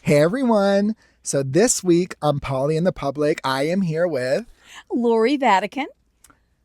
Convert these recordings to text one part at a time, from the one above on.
Hey everyone. So this week on Paulie in the Public, I am here with Lori Vatican.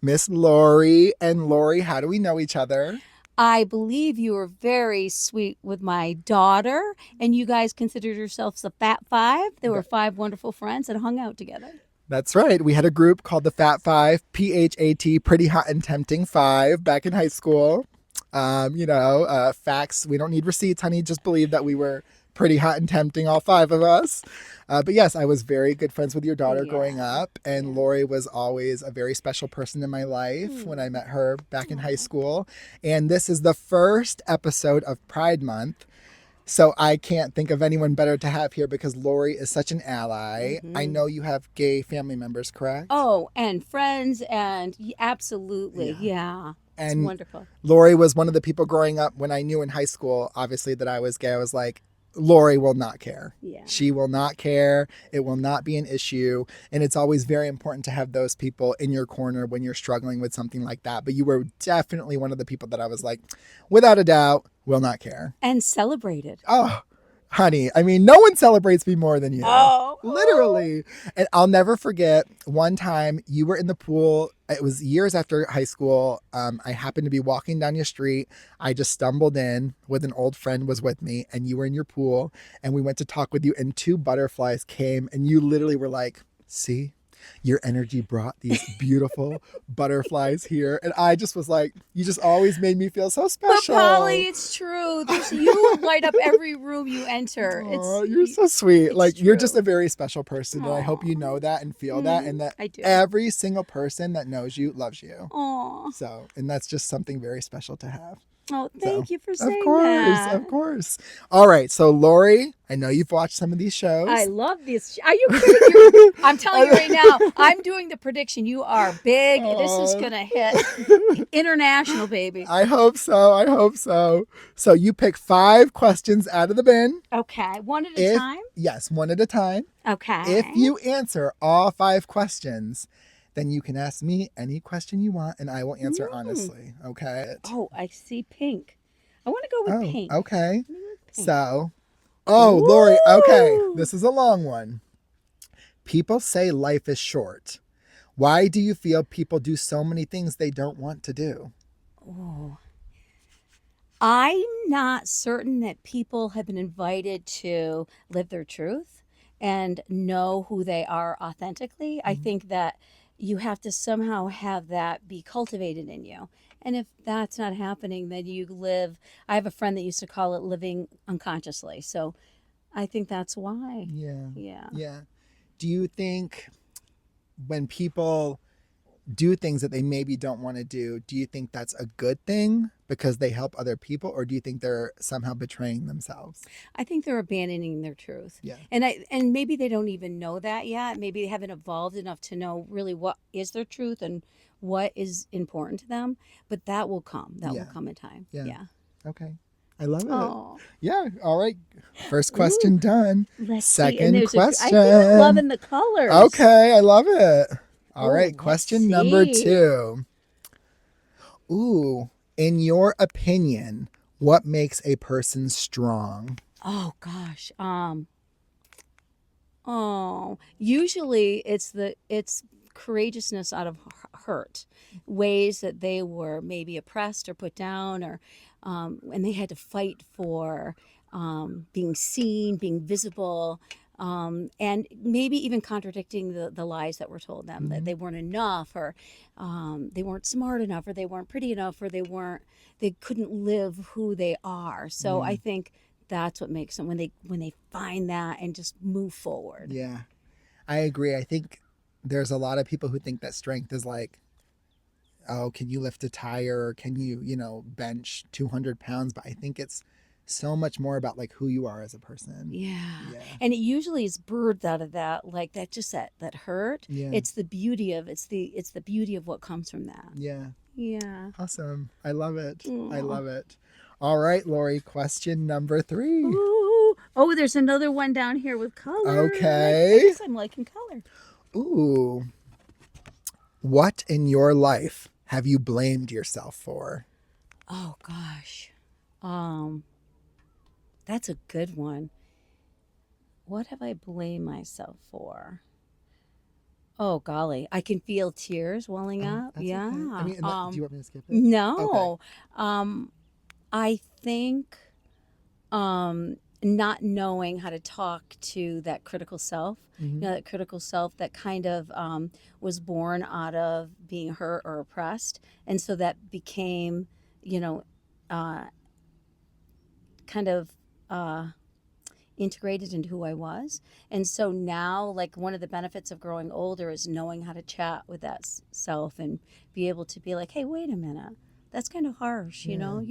Miss Lori. And Lori, how do we know each other? I believe you were very sweet with my daughter, and you guys considered yourselves the Fat Five. There were Th- five wonderful friends that hung out together. That's right. We had a group called the Fat Five, PHAT, Pretty Hot and Tempting Five, back in high school. Facts. We don't need receipts, honey. Just believe that we were pretty hot and tempting, all five of us. But yes, I was very good friends with your daughter growing Yeah, up, and yeah. Lori was always a very special person in my life when I Hmm. met her back in high Aw. school. And this is the first episode of Pride Month. So I can't think of anyone better to have here because Lori is such an ally. I Mhm. know you have gay family members, correct? Oh, and friends, and absolutely, Yeah. yeah, it's And wonderful. Lori was one of the people growing up when I knew in high school, obviously, that I was gay. I was like, Lori will not care. Yeah. She will not care. It will not be an issue. And it's always very important to have those people in your corner when you're struggling with something like that. But you were definitely one of the people that I was like, without a doubt, will not care. And celebrated. Oh, honey, I mean, no one celebrates me more than you. Oh. Literally. And I'll never forget one time you were in the pool. It was years after high school. I happened to be walking down your street. I just stumbled in with an old friend was with me, and you were in your pool, and we went to talk with you, and two butterflies came, and you literally were like, see, your energy brought these beautiful butterflies here. And I just was like, you just always made me feel so But special. Polly, it's true. There's you light up every room you enter. Oh, you're so sweet. It's Like, you're just a true. very special person. And I hope you Aw. know that and feel that, and that I do. every single person that knows you loves you. Aw. So, and that's just something very special to have. Oh, So, thank you for of saying course, that. of course. All right. So, Lori, I know you've watched some of these I shows. love this. Are you kidding? I'm telling you right now, I'm doing the prediction. You are big. This is Oh, going to hit international, baby. I hope so. I hope so. So, you pick 5 questions out of the bin. Okay. One at a If, time. yes, one at a time. If Okay. you answer all 5 questions, then you can ask me any question you want and I will answer Mm. honestly. Okay. Oh, I see pink. I want to go with Oh, pink. okay. Let me go with pink. So, oh, Lori, okay. Ooh. This is a long one. People say life is short. Why do you feel people do so many things they don't want to do? Oh. I'm not certain that people have been invited to live their truth and know who they are authentically. I Mhm. think that you have to somehow have that be cultivated in you. And if that's not happening, then you live. I have a friend that used to call it living unconsciously. So I think that's why. Yeah. Yeah. Yeah. Do you think when people do things that they maybe don't want to do you think that's a good thing because they help other people, or do you think they're somehow betraying themselves? I think they're abandoning their truth. Yeah. And maybe they don't even know that yet. Maybe they haven't evolved enough to know really what is their truth and what is important to them, but that will come. That will Yeah. come in time. Yeah. Yeah. Okay. I love it. Oh. Yeah. All right. First Ooh, question done. let's see. And Second there's I think I'm question. loving the colors. Okay. I love it. All Oh, right. let's Question number see. 2. Ooh. In your opinion, what makes a person strong? Oh gosh. Usually it's courageousness out of hurt, ways that they were maybe oppressed or put down, or and they had to fight for being seen, being visible, and maybe even contradicting the lies that were told them that Mm-hmm. they weren't enough, or they weren't smart enough, or they weren't pretty enough, or they couldn't live who they are. So Yeah. I think that's what makes them when they find that and just move forward. Yeah. I agree. I think there's a lot of people who think that strength is like, oh, can you lift a tire? Or can you, bench 200 pounds? But I think it's so much more about like who you are as a person. Yeah. Yeah. And it usually is birthed out of that, like that, just that hurt. Yeah. It's the beauty of what comes from that. Yeah. Yeah. Awesome. I love it. I Aw. love it. All right, Lori, question number 3. Ooh. Oh, there's another one down here with color. I Okay. guess I'm liking color. Ooh. What in your life have you blamed yourself for? Oh gosh. Um, that's a good one. What have I blamed myself for? Oh golly, I can feel tears welling Oh, up. that's okay. I Yeah. mean, do you want me to skip it? Okay. No. Um I think not knowing how to talk to that critical self, Hmm. that critical self that kind of was born out of being hurt or oppressed. And so that became, you know, uh, kind of uh, integrated into who I was. And so now, like, one of the benefits of growing older is knowing how to chat with that self and be able to be like, hey, wait a minute. That's kind of harsh, Yeah.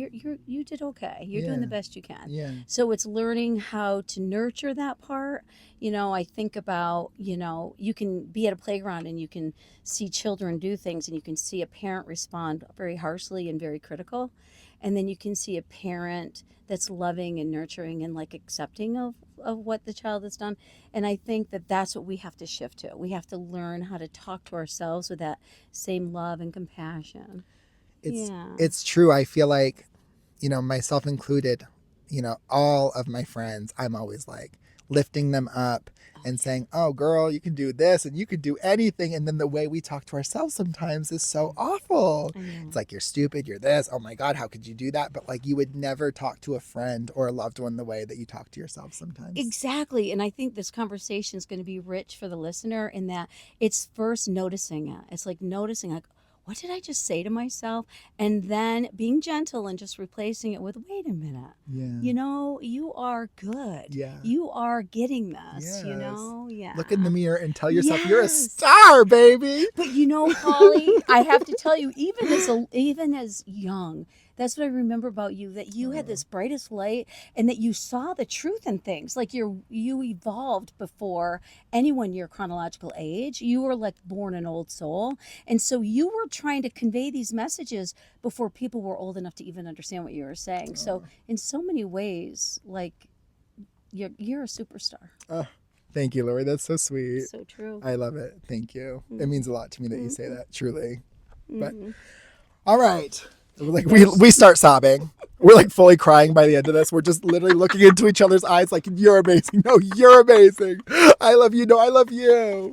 you did okay. You're doing the Yeah. best you can. Yeah. So it's learning how to nurture that part. I think about, you can be at a playground and you can see children do things and you can see a parent respond very harshly and very critical. And then you can see a parent that's loving and nurturing and like accepting of what the child has done. And I think that that's what we have to shift to. We have to learn how to talk to ourselves with that same love and compassion. It's Yeah. it's true. I feel like, myself included, all of my friends, I'm always like lifting them up Oh and yeah. saying, "Oh, girl, you can do this and you can do anything." And then the way we talk to ourselves sometimes is so awful. I It's know. like, "You're stupid, you're this. Oh my God, how could you do that?" But like, you would never talk to a friend or a loved one the way that you talk to yourself sometimes. Exactly. And I think this conversation is going to be rich for the listener in that it's first noticing it. It's like noticing, like, what did I just say to myself? And then being gentle and just replacing it with, wait a minute. Yeah. You are good. Yeah. You are getting this, Yes. Look in the Yeah. mirror and tell yourself you're a Yes. star, baby. But Paulie, I have to tell you, even as young, that's what I remember about you, that you had Oh, this brightest light and that you saw the truth in things. Like you evolved before anyone your chronological age. You were like born an old soul. And so you were trying to convey these messages before people were old enough to even understand what you were saying. So oh, in so many ways, like you're a superstar. oh. Thank you, Lori. That's so sweet. So true. I love it. Thank you. It Mm-hmm. means a lot to me that you say that, truly. But Mm-hmm. all right. Like There's we start sobbing. We're like fully crying by the end of this. We're just literally looking into each other's eyes like, "You're amazing. No, you're amazing. I love you. No, I love you."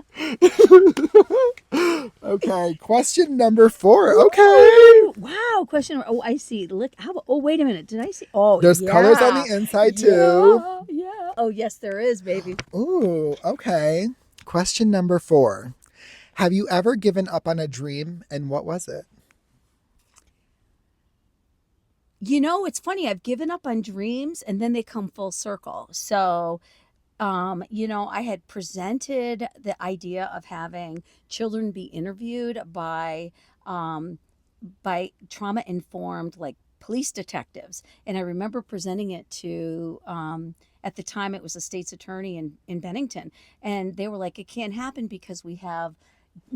Okay, question number 4. Okay. Woo! Wow. Question. Oh, I see. Look. How about? Oh, wait a minute. Did I see? Oh, There's colors on yeah. the inside too. Yeah. Yeah. Oh, yes, there is, baby. Ooh, okay. Question number 4. Have you ever given up on a dream and what was it? It's funny. I've given up on dreams and then they come full circle. So, I had presented the idea of having children be interviewed um, by trauma informed like police detectives. And I remember presenting it to, at the time, it was the state's attorney in Bennington. And they were like, it can't happen because we have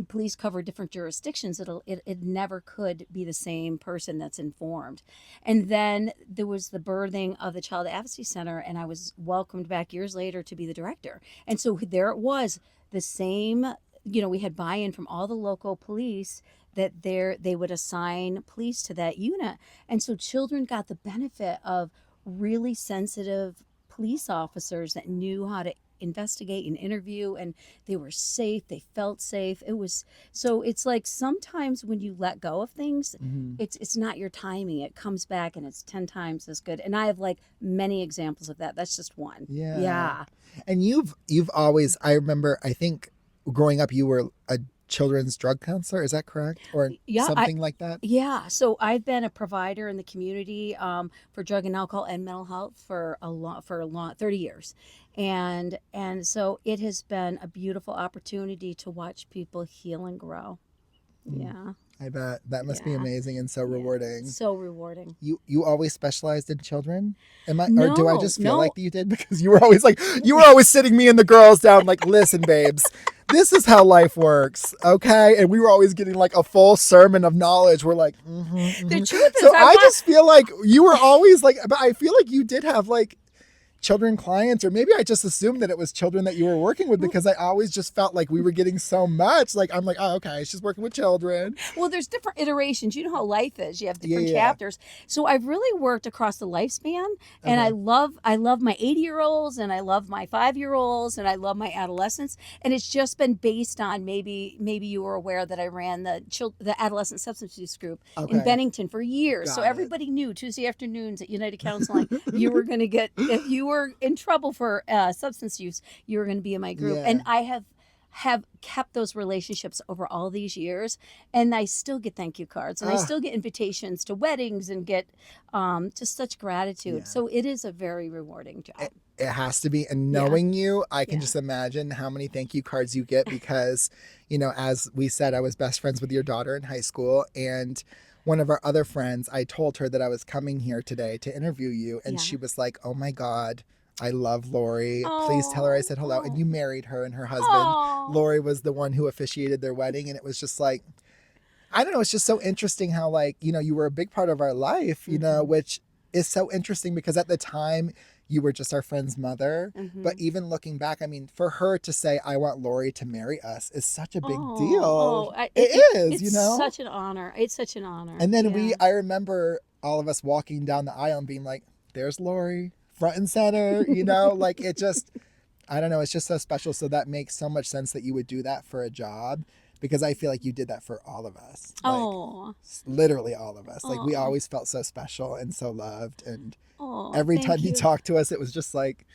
police cover different jurisdictions. It never could be the same person that's informed. And then there was the birthing of the Child Advocacy Center, and I was welcomed back years later to be the director. And so there it was, the same. We had buy-in from all the local police that they would assign police to that unit, and so children got the benefit of really sensitive police officers that knew how to investigate and interview, and they were safe, they felt safe. It's like sometimes when you let go of things, Mm-hmm. it's not your timing, it comes back and it's 10 times as good. And I have like many examples of that. That's just one. Yeah. Yeah. And you've always, I remember, I think growing up you were a children's drug counselor, is that correct? Or Yeah, something like that? yeah. So I've been a provider in the community, for drug and alcohol and mental health for a long 30 years. And so it has been a beautiful opportunity to watch people heal and grow. Mm, Yeah. I bet that must be Yeah. amazing and so Yeah. rewarding. So rewarding. You always specialized in children? Am I, or do I No, just feel no. like that you did? Because you were always sitting me and the girls down like, "Listen, babes, this is how life works, okay?" And we were always getting like a full sermon of knowledge. We're like, The mm-hmm. truth is, So I just feel like you were always like, but I feel like you did have like children clients, or maybe I just assumed that it was children that you were working with, because I always just felt like we were getting so much. Like, I'm like, oh, okay, she's working with children. Well, there's different iterations. You know how life is. You have Yeah, different yeah. chapters. So I've really worked across the lifespan, and Okay. I love my 80-year-olds, and I love my 5-year-olds, and I love my adolescents. And it's just been based on, maybe you were aware that I ran the adolescent substance use group in Okay. Bennington for years. So Got it. everybody knew Tuesday afternoons at United Counseling, you were going to get, if you were in trouble for substance use, you were going to be in my group. Yeah. And I have kept those relationships over all these years, and I still get thank you cards, and I Ah, still get invitations to weddings, and get just such gratitude. yeah. So it is a very rewarding job. It has to be. And Yeah. knowing you, I can Yeah. just imagine how many thank you cards you get, because, you know, as we said, I was best friends with your daughter in high school. And one of our other friends, I told her that I was coming here today to interview you. And Yeah. she was like, oh my God, I love Lori. Please tell her I said hello. And you married her and her husband. Oh. Lori was the one who officiated their wedding. And it was just like, I don't know, it's just so interesting how, like, you know, you were a big part of our life, you know, which is so interesting, because at the time you were just our friend's mother. But even looking back, I mean, for her to say, I want Lori to marry us, is such a big deal. It is, It's you know? such an honor. It's such an honor. And then Yeah. I remember all of us walking down the aisle and being like, there's Lori, front and center, you know? Like, it just, I don't know, it's just so special. So that makes so much sense that you would do that for a job, because I feel like you did that for all of us. Like, Oh. literally all of us. Like, we Aw. always felt so special and so loved. And Oh. every Thank time you you. talked to us, it was just like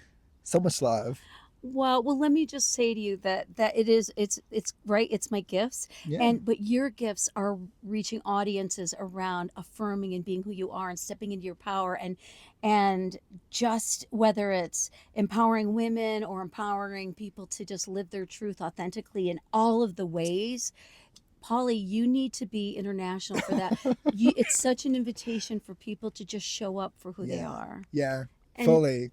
so much love. Well, let me just say to you that it's right. It's my gifts, Yeah. but your gifts are reaching audiences around affirming and being who you are and stepping into your power, and just whether it's empowering women or empowering people to just live their truth authentically in all of the ways. Paulie, you need to be international for that. It's such an invitation for people to just show up for who they Yeah. are. Yeah. And Fully.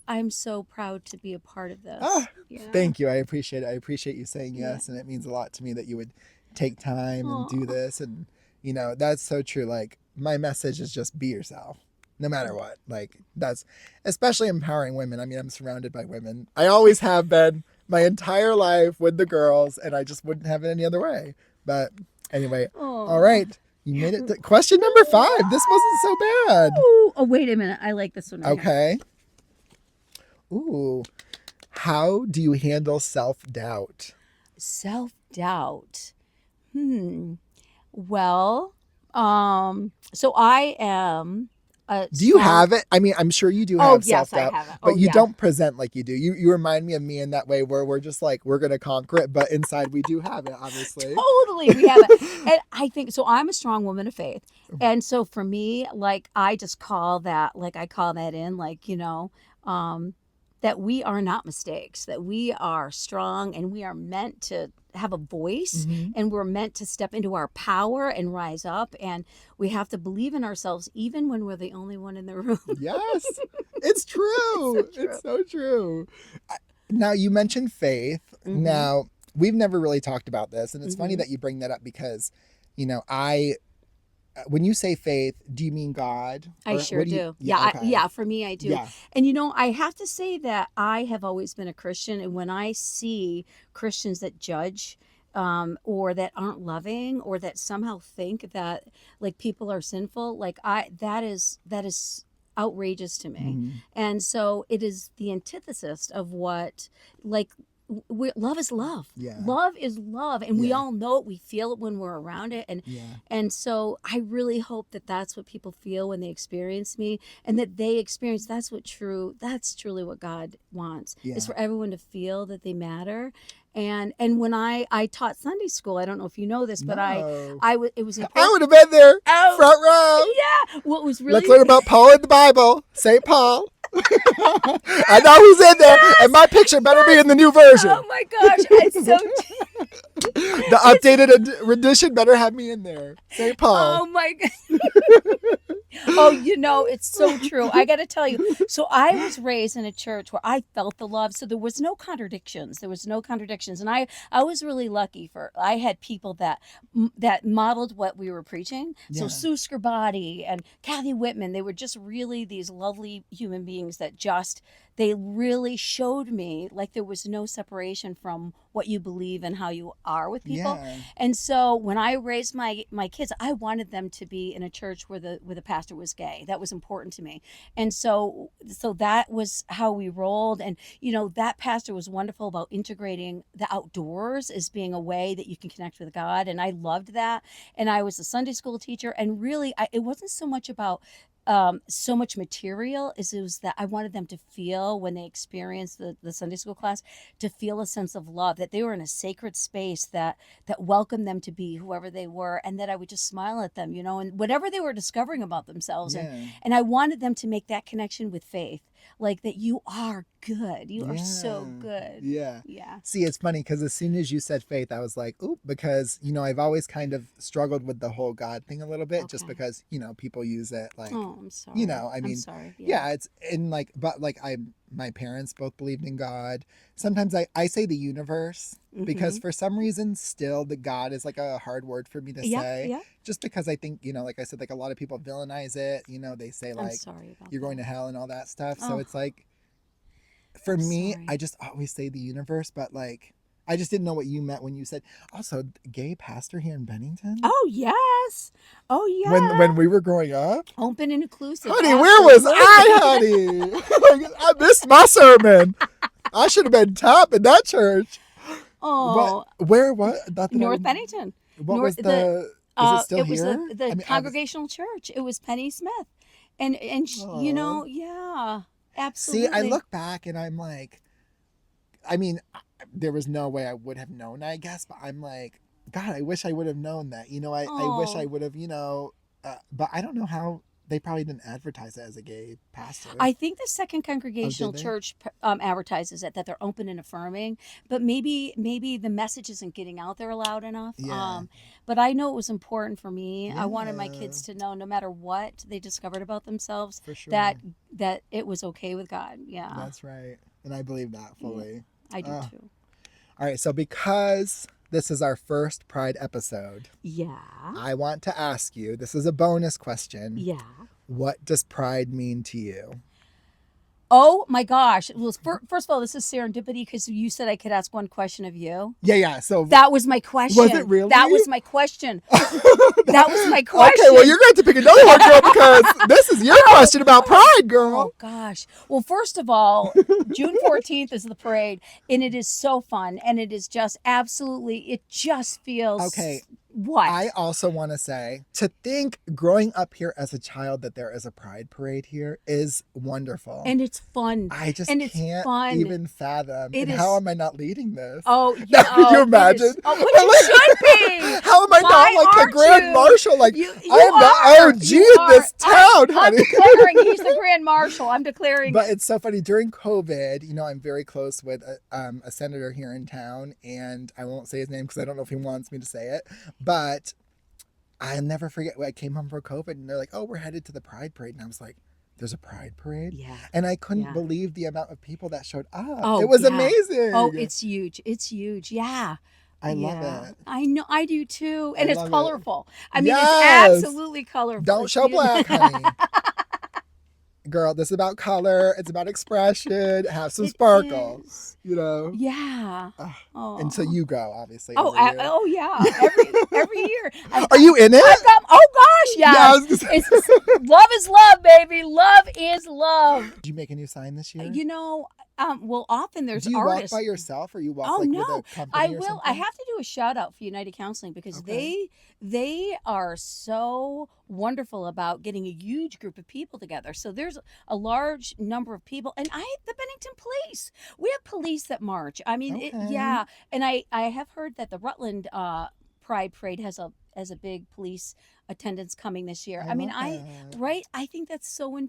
I'm so proud to be a part of this. Ah, Yeah. thank you. I appreciate it. I appreciate you saying Yeah. yes. And it means a lot to me that you would take time and do Aw. this. And, you know, that's so true. Like, my message is just be yourself, no matter what. Like, that's especially empowering women. I mean, I'm surrounded by women. I always have been my entire life with the girls, and I just wouldn't have it any other way. But anyway, all Aw. right. You made it to question number 5. This wasn't so bad. Ooh, oh, wait a minute. I like this one. Right here. Okay. Ooh. How do you handle self-doubt? Self-doubt. Well, so I am a Do you have it? I mean, I'm sure you do Oh, have yes, I self-doubt, have it. but Oh, you yeah. don't present like you do. You remind me of me in that way, where we're just like, we're going to conquer it, but inside we do have it, obviously. Totally, we have it. And I think so. I'm a strong woman of faith, and so for me, like, I just call that, like, I call that in, like, that we are not mistakes, that we are strong, and we are meant to have a voice, Mhm. and we're meant to step into our power and rise up, and we have to believe in ourselves even when we're the only one in the room. Yes, it's true. It's so true. It's so true. Now, you mentioned faith. Mhm. Now, we've never really talked about this, and it's funny Mhm. that you bring that up, because, you know, when you say faith, do you mean God? I Or sure what do. Yeah, okay. Yeah, for me, I do. Yeah. And I have to say that I have always been a Christian, and when I see Christians that judge, or that aren't loving, or that somehow think that, like, people are sinful, like, that is outrageous to me. Mhm. And so it is the antithesis of what, like, love is love. Yeah. Love is love, and we Yeah. all know it. We feel it when we're around it, Yeah. and so I really hope that that's what people feel when they experience me, and that they experience that's truly what God wants, Yeah. is for everyone to feel that they matter. And when I taught Sunday school, I don't know if you know this, but No. it was I important. would have been there, Oh, front row. yeah. What was really Let's learn about Paul in the Bible, St. Paul. I know who's in there, and my picture better be in the new version. Oh my gosh, it's so. The updated rendition better have me in there, St. Paul. Oh my god. Oh, it's so true. I got to tell you. So I was raised in a church where I felt the love. So there was no contradictions. There was no contradictions, and I was really lucky for. I had people that modeled what we were preaching. So Yeah. Sue Scribati and Kathy Whitman, they were just really these lovely human beings that just they really showed me like there was no separation from what you believe and how you are with people. Yeah. And so when I raised my kids, I wanted them to be in a church where the pastor was gay. That was important to me. And so that was how we rolled. And that pastor was wonderful about integrating the outdoors as being a way that you can connect with God. And I loved that. And I was a Sunday school teacher. And really, it wasn't so much about so much material as it was that I wanted them to feel when they experienced the Sunday school class, to feel a sense of love, that they were in a sacred space that welcomed them to be whoever they were, and that I would just smile at them, and whatever they were discovering about themselves. and Yeah. and I wanted them to make that connection with faith, like that you are good, you are so Yeah. good. Yeah. Yeah. See, it's funny because as soon as you said faith, I was like, "Oop," because I've always kind of struggled with the whole God thing a little bit, just Okay. because people use it like, Oh, I'm sorry. I I'm mean, sorry. Yeah. yeah, it's in like, but like my parents both believed in God. Sometimes I say the universe because Mm-hmm. for some reason still the God is like a hard word for me to Yeah. say, Yeah. just because I think like I said, like a lot of people villainize it. They say I'm like sorry about you're going that. to hell and all that stuff. So Oh, it's like for I'm me, I sorry. just always say the universe, but like I just didn't know what you meant when you said also gay pastor here in Bennington. Oh, yes. Oh, When yeah. we were growing up, Open and inclusive. honey, where was I, Absolutely. honey? I missed my sermon. I should have been top in that church. What? Oh, Where? What? Not that I North would. Bennington. What North was the? Is it still it was the here? I the mean, obviously. Congregational Church. It was Penny Smith. And Aw. yeah. See, I Absolutely. look back and I'm like, I mean, there was no way I would have known, I guess, but I'm like, God, I wish I would have known that. I wish I Oh, would have, but I don't know how they probably didn't advertise it as a gay pastor. I think the Second Oh, Congregational did they? Church advertises it, that they're open and affirming, but maybe the message isn't getting out there loud enough. Yeah. But I know it was important for me. I wanted my Yeah, kids to know, no matter what they discovered about themselves, for sure. that that it was okay with God. Yeah, That's right. And I believe that yeah, fully. I do Uh, too. all right. So, because this is our first Pride episode, Yeah, I want to ask you, this is a bonus question. yeah. What does pride mean to you? Oh my gosh! Well, first of all, this is serendipity because you said I could ask one question of you. Yeah, yeah. So, That was my was it question. really? That was my question. That was Okay, my well, you're question. going to have to pick another one, girl, because this is your Oh, question about pride, girl. oh gosh. Well, first of all, June 14th is the parade, and it is so fun, and it is just absolutely, it just Okay, feels I what? also want to say to think growing up here as a child that there is a pride parade here is wonderful. And it's fun. I just And it's can't fun. even fathom. It And how is. am I not leading this? Oh, Now, yeah. could you Oh, it imagine? is. Oh, but you should be. How am I not Why like the aren't grand you? marshal? Like, I You am the are. OG You in are. this town, I'm honey. declaring he's the grand marshal. I'm declaring. But it's so funny. During COVID, I'm very close with a senator here in town, and I won't say his name because I don't know if he wants me to say it. But I'll never forget when I came home for COVID, and they're like, "Oh, we're headed to the Pride Parade," and I was like, "There's a Pride Parade," Yeah. and I couldn't Yeah. believe the amount of people that showed up. It Oh, was yeah. Oh, amazing. it's huge. It's huge. Yeah. I love Yeah. it. I know. I do too. I And it's love it. colorful. I mean, it's Yes. absolutely colorful. Don't It's show beautiful. black, honey. Girl, this is about color. It's about expression. Have some It sparkle, is. you know? Yeah. Ugh. And so Oh. you go, obviously, Oh, every year. oh yeah. Every year. Are you in I've it? got. Oh gosh, Yeah, I yes. was gonna say. It's love is love, baby. Love is love. Did you make a new sign this year? Well, often there's Do you walk by artists. yourself or you walk Oh like with no, a company or I something? have to do a shout out for United Counseling because Okay. they are so wonderful about getting a huge group of people together. So there's a large number of people, and the Bennington Police. We have police that march. I mean, Okay. yeah, and I have heard that the Rutland Pride Parade has a big police attendance coming this year. I I mean, love that. right? I think that's so Paulie and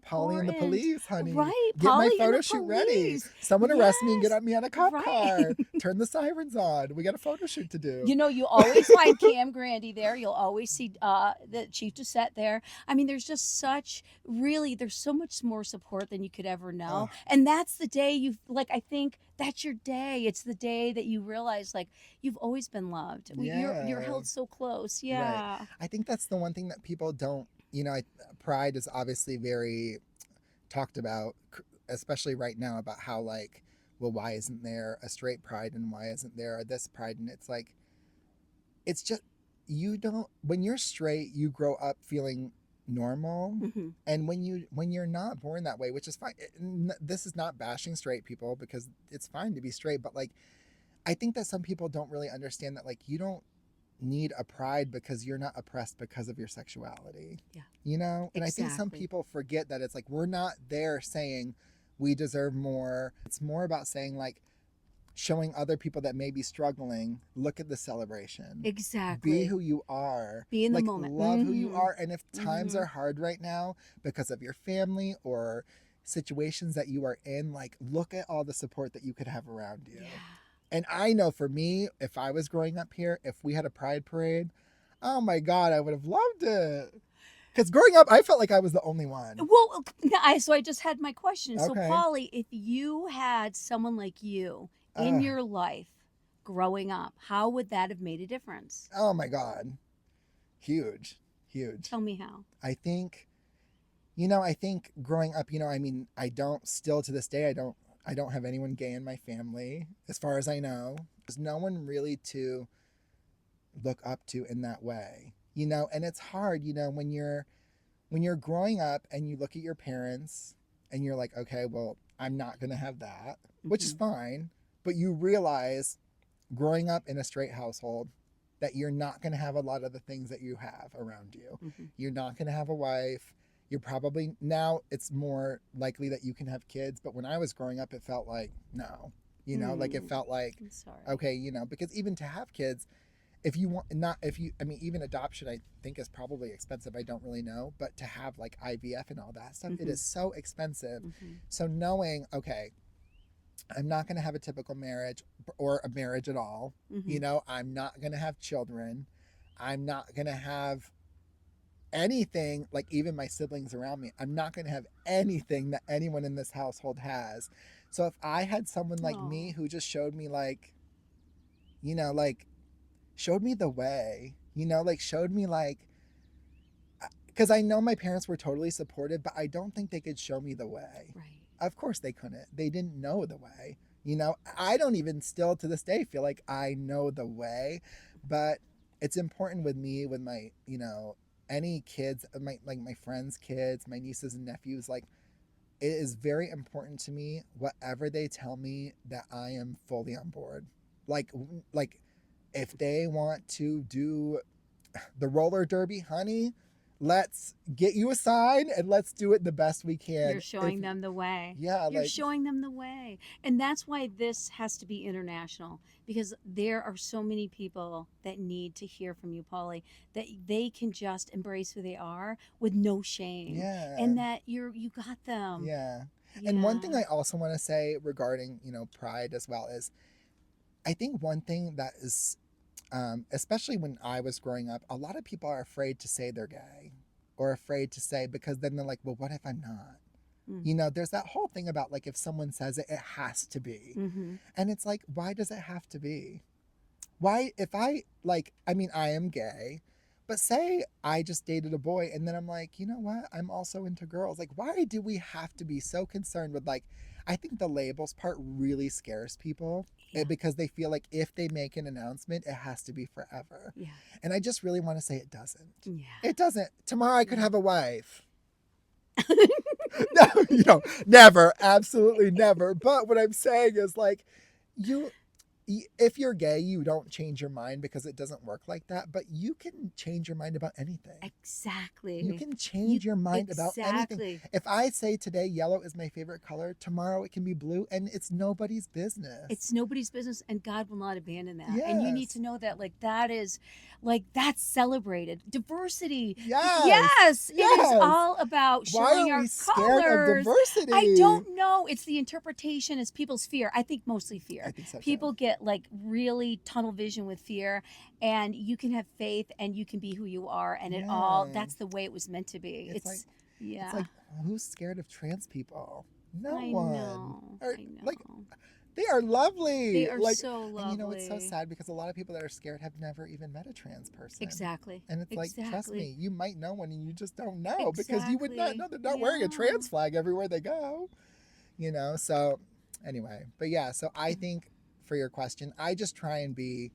the important. police, honey. Right? Get my Paulie and the photo shoot ready. police. Someone arrest me and Yes. get me on a cop Right. car. Turn the sirens on. We got a photo shoot to do. You know, you always find Cam Grandy there. You'll always see the Chief Doucette there. I mean, there's just such, really, there's so much more support than you could ever know. Oh, And that's the day you, like, I think that's your day. It's the day that you realize, like, you've always been loved. You're yeah. held so close. Right. Yeah. I think that's the one thing that people don't, pride is obviously very talked about, especially right now, about how, like, well, why isn't there a straight pride and why isn't there a this pride? And it's like, it's just, you don't, when you're straight, you grow up feeling normal. Hmm. And when you're not born that way, which is fine. This is not bashing straight people, because it's fine to be straight, but, like, I think that some people don't really understand that, like, you don't need a pride because you're not oppressed because of your sexuality. Yeah. And I think some Exactly. people forget that it's like, we're not there saying we deserve more. It's more about saying, like, showing other people that may be struggling, look at the celebration. Be Exactly. who you are. Be in the Like, moment. love who you Hmm. are. And if times Hmm. are hard right now because of your family or situations that you are in, like, look at all the support that you could have around you. Yeah. And I know for me, if I was growing up here, if we had a pride parade, oh my God, I would have loved it. Because growing up, I felt like I was the only one. Well, so I just had my question. So, Okay. Polly, if you had someone like you in Uh, your life growing up, how would that have made a difference? oh my God. Huge. Huge. Tell me how. I think growing up, I mean, I don't, still to this day, I don't have anyone gay in my family, as far as I know. There's no one really to look up to in that way. And it's hard, when you're growing up and you look at your parents and you're like, okay, well, I'm not going to have that, which is Hmm. fine. But you realize, growing up in a straight household, that you're not going to have a lot of the things that you have around you. Hmm. You're not going to have a wife. You're probably, now it's more likely that you can have kids. But when I was growing up, it felt like, no, like, it felt like, I'm sorry. okay, because even to have kids, if you want, not if you, I mean, even adoption, I think, is probably expensive. I don't really know, but to have, like, IVF and all that stuff, it Hmm. is so expensive. Hmm. So knowing, okay, I'm not going to have a typical marriage or a marriage at all. Hmm. I'm not going to have children. I'm not going to have anything, like, even my siblings around me. I'm not going to have anything that anyone in this household has. So if I had someone like me Oh. who just showed me, like, like, showed me the way, like, showed me, like, because I know my parents were totally supportive, but I don't think they could show me the way. Right. Of course they couldn't. They didn't know the way. I don't even still to this day feel like I know the way, but it's important with me, with my, any kids, my friends' kids, my nieces and nephews, like, it is very important to me, whatever they tell me, that I am fully on board. Like, if they want to do the roller derby, honey, let's get you a sign and let's do it the best we can. You're showing them the way. Yeah, You're like, showing them the way. And that's why this has to be international, because there are so many people that need to hear from you, Polly, that they can just embrace who they are with no shame, yeah, and that you got them. yeah. And one thing Yeah. I also want to say regarding, pride as well, is I think one thing that is, especially when I was growing up, a lot of people are afraid to say they're gay, or afraid to say, because then they're like, well, what if I'm not? There's that whole thing about, like, if someone says it, it has to be. Mm-hmm. And it's like, why does it have to be? Why, if I, like, I mean, I am gay, but say I just dated a boy and then I'm like, you know what? I'm also into girls. Like, why do we have to be so concerned with, like, I think the labels part really scares people, Yeah. because they feel like if they make an announcement, it has to be forever. Yeah. And I just really want to say it doesn't. Yeah. It doesn't. Tomorrow I could Yeah. have a wife. No, never, absolutely never. But what I'm saying is, like, you if you're gay, you don't change your mind because it doesn't work like that, but you can change your mind about anything. You Exactly. can You change your mind about anything. exactly. If I say today yellow is my favorite color, tomorrow it can be blue, and it's nobody's business. It's nobody's business, and God will not abandon that. And you need to Yes. know that, like that's celebrated. Diversity. Yes. Yes, it is Yes. all about Why showing are our we scared of colors. I diversity? don't know. It's the interpretation, it's people's fear. I think mostly I fear. think so too. People get like really tunnel vision with fear, and you can have faith and you can be who you are, and it all Yeah. that's the way it was meant to be. It's like it's Yeah. like who's scared of trans people? No I one. know. Or I like know. they are They lovely. are Like, so and you know it's so lovely. sad because a lot of people that are scared have never even met a trans person. Exactly. And it's like, trust Exactly. me, you might know one and you just don't know because you would not Exactly. know they're not wearing a Yeah. trans flag everywhere they go. So anyway, but yeah, so I think for your question, I just try and be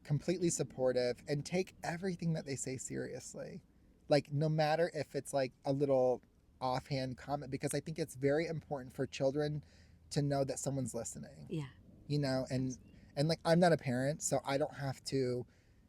completely supportive and take everything that they say seriously. Like, no matter if it's like a little offhand comment, because I think it's very important for children to know that someone's listening, Yeah. and like I'm not a parent, so I don't have to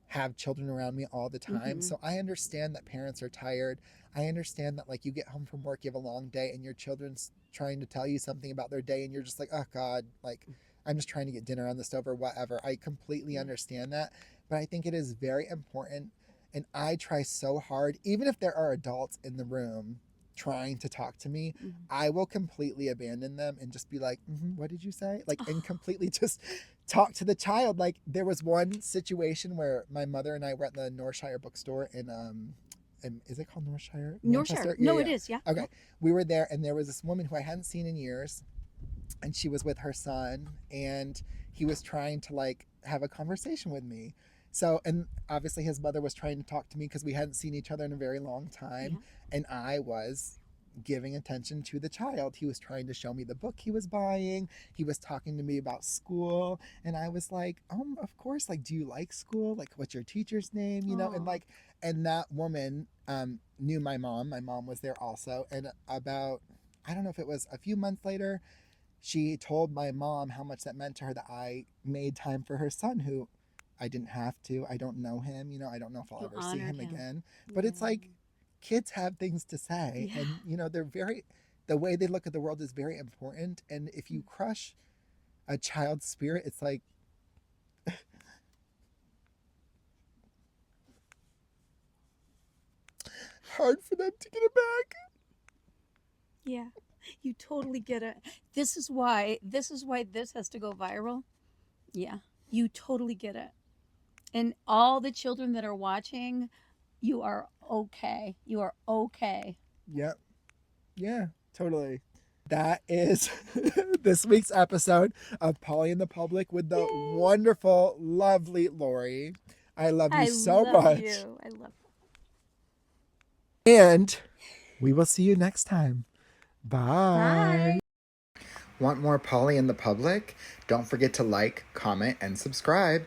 have children around me all the time. Mm-hmm. So I understand that parents are tired. I understand that like you get home from work, you have a long day, and your children's trying to tell you something about their day, and you're just like, oh God, like I'm just trying to get dinner on the stove or whatever. I completely Yeah. understand that. But I think it is very important. And I try so hard, even if there are adults in the room trying to talk to me, Mm-hmm. I will completely abandon them and just be like, what did you say? Like, and Oh, completely just talk to the child. Like, there was one situation where my mother and I were at the Northshire bookstore is it called Northshire? Northshire. Manchester? Yeah, No, it yeah. is. Yeah. Okay. Yep. We were there, and there was this woman who I hadn't seen in years, and she was with her son, and he was trying to like have a conversation with me. So, and obviously his mother was trying to talk to me because we hadn't seen each other in a very long time, Yeah. and I was giving attention to the child. He was trying to show me the book he was buying. He was talking to me about school, and I was like, of course, like, do you like school? Like, what's your teacher's name? And Oh. like, and that woman knew my mom. My mom was there also, and about, I don't know if it was a few months later, she told my mom how much that meant to her that I made time for her son, who I didn't have to. I don't know him. I don't know if I'll You ever see honored him him. again. But Yeah. it's like kids have things to say, Yeah. and they're very, the way they look at the world is very important. And if you crush a child's spirit, it's like hard for them to get it back. Yeah. You totally get it. This is why this has to go viral. Yeah. You totally get it. And all the children that are watching, you are okay. You are okay. Yep. Yeah, totally. That is this week's episode of Polly in the Public with the Yay. wonderful, lovely Lori. I love you I so love much. you. I love And we will see you next time. you. Bye. Bye. Want more Polly in the Public? Don't forget to like, comment, and subscribe.